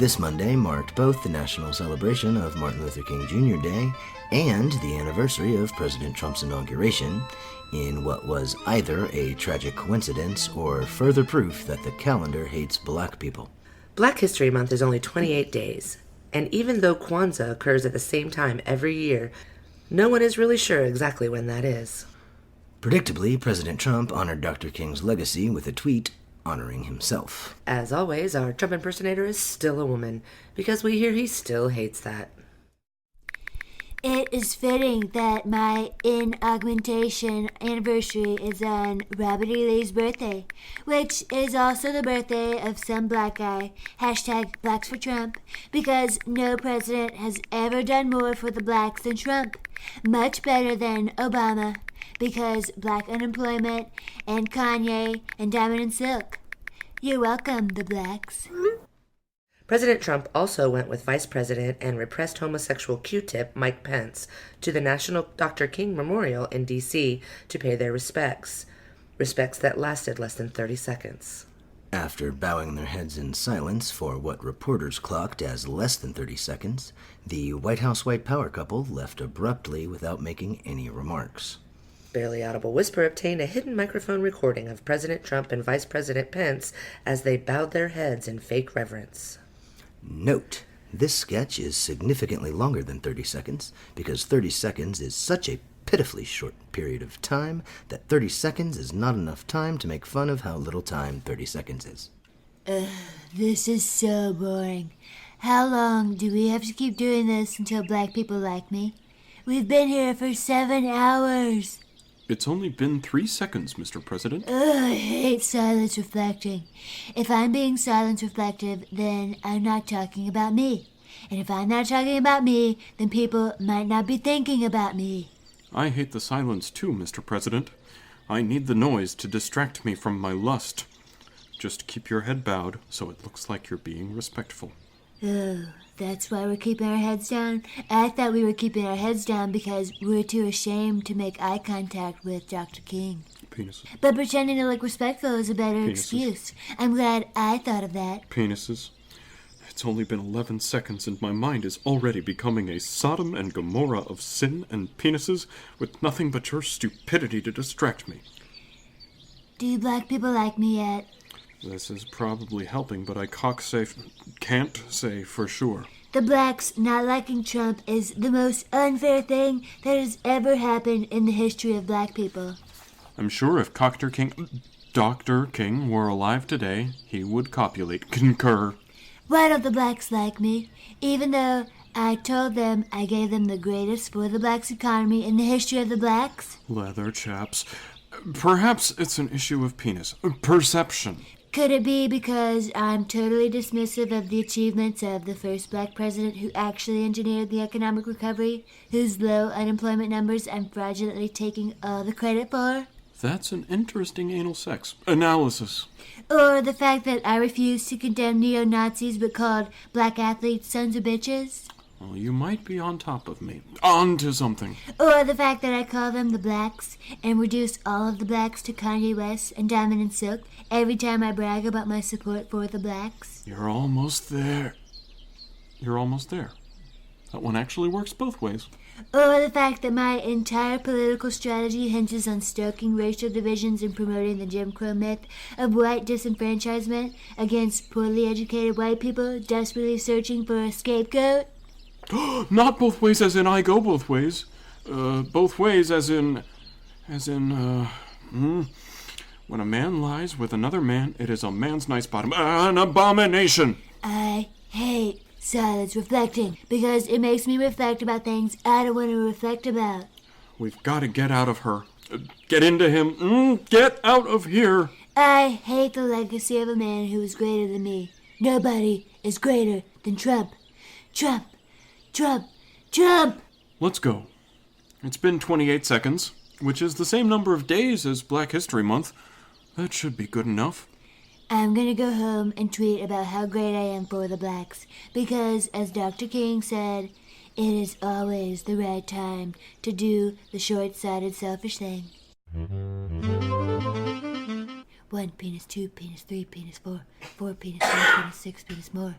This Monday marked both the national celebration of Martin Luther King Jr. Day and the anniversary of President Trump's inauguration, in what was either a tragic coincidence or further proof that the calendar hates black people. Black History Month is only 28 days, and even though Kwanzaa occurs at the same time every year, no one is really sure exactly when that is. Predictably, President Trump honored Dr. King's legacy with a tweet honoring himself. As always, our Trump impersonator is still a woman, because we hear he still hates that. It is fitting that my in-augmentation anniversary is on Robert E. Lee's birthday, which is also the birthday of some black guy, #Blacks for Trump, because no president has ever done more for the blacks than Trump. Much better than Obama, because black unemployment, and Kanye, and Diamond and Silk. You're welcome, the blacks. President Trump also went with Vice President and repressed homosexual Q-tip Mike Pence to the National Dr. King Memorial in D.C. to pay their respects that lasted less than 30 seconds. After bowing their heads in silence for what reporters clocked as less than 30 seconds, the White House white power couple left abruptly without making any remarks. Barely Audible Whisper obtained a hidden microphone recording of President Trump and Vice President Pence as they bowed their heads in fake reverence. Note, this sketch is significantly longer than 30 seconds because 30 seconds is such a pitifully short period of time that 30 seconds is not enough time to make fun of how little time 30 seconds is. This is so boring. How long do we have to keep doing this until black people like me? We've been here for 7 hours. It's only been 3 seconds, Mr. President. I hate silence reflecting. If I'm being silence reflective, then I'm not talking about me. And if I'm not talking about me, then people might not be thinking about me. I hate the silence too, Mr. President. I need the noise to distract me from my lust. Just keep your head bowed so it looks like you're being respectful. Oh, that's why we're keeping our heads down? I thought we were keeping our heads down because we're too ashamed to make eye contact with Dr. King. Penises. But pretending to look respectful is a better Penises. excuse. I'm glad I thought of that. Penises. It's only been 11 seconds and my mind is already becoming a Sodom and Gomorrah of sin and penises with nothing but your stupidity to distract me. Do you black people like me yet? This is probably helping, but I can't say for sure. The blacks not liking Trump is the most unfair thing that has ever happened in the history of black people. I'm sure if Dr. King were alive today, he would concur. Why don't the blacks like me? Even though I told them I gave them the greatest for the blacks economy in the history of the blacks? Leather chaps. Perhaps it's an issue of penis. Perception. Could it be because I'm totally dismissive of the achievements of the first black president who actually engineered the economic recovery, whose low unemployment numbers I'm fraudulently taking all the credit for? That's an interesting anal sex analysis. Or the fact that I refuse to condemn neo-Nazis but called black athletes sons of bitches? Well, you might be on top of me. On to something. Or the fact that I call them the blacks and reduce all of the blacks to Kanye West and Diamond and Silk every time I brag about my support for the blacks? You're almost there. That one actually works both ways. Or the fact that my entire political strategy hinges on stoking racial divisions and promoting the Jim Crow myth of white disenfranchisement against poorly educated white people desperately searching for a scapegoat? Not both ways as in I go both ways. Both ways as in... When a man lies with another man, it is a man's nice bottom. An abomination! I hate silence reflecting because it makes me reflect about things I don't want to reflect about. We've got to get out of her. Get into him. Get out of here. I hate the legacy of a man who is greater than me. Nobody is greater than Trump. Trump! Trump! Trump! Let's go. It's been 28 seconds, which is the same number of days as Black History Month. That should be good enough. I'm gonna go home and tweet about how great I am for the blacks, because, as Dr. King said, it is always the right time to do the short-sighted selfish thing. 1 penis, 2 penis, 3 penis, 4 penis, 5 penis, 6 penis more.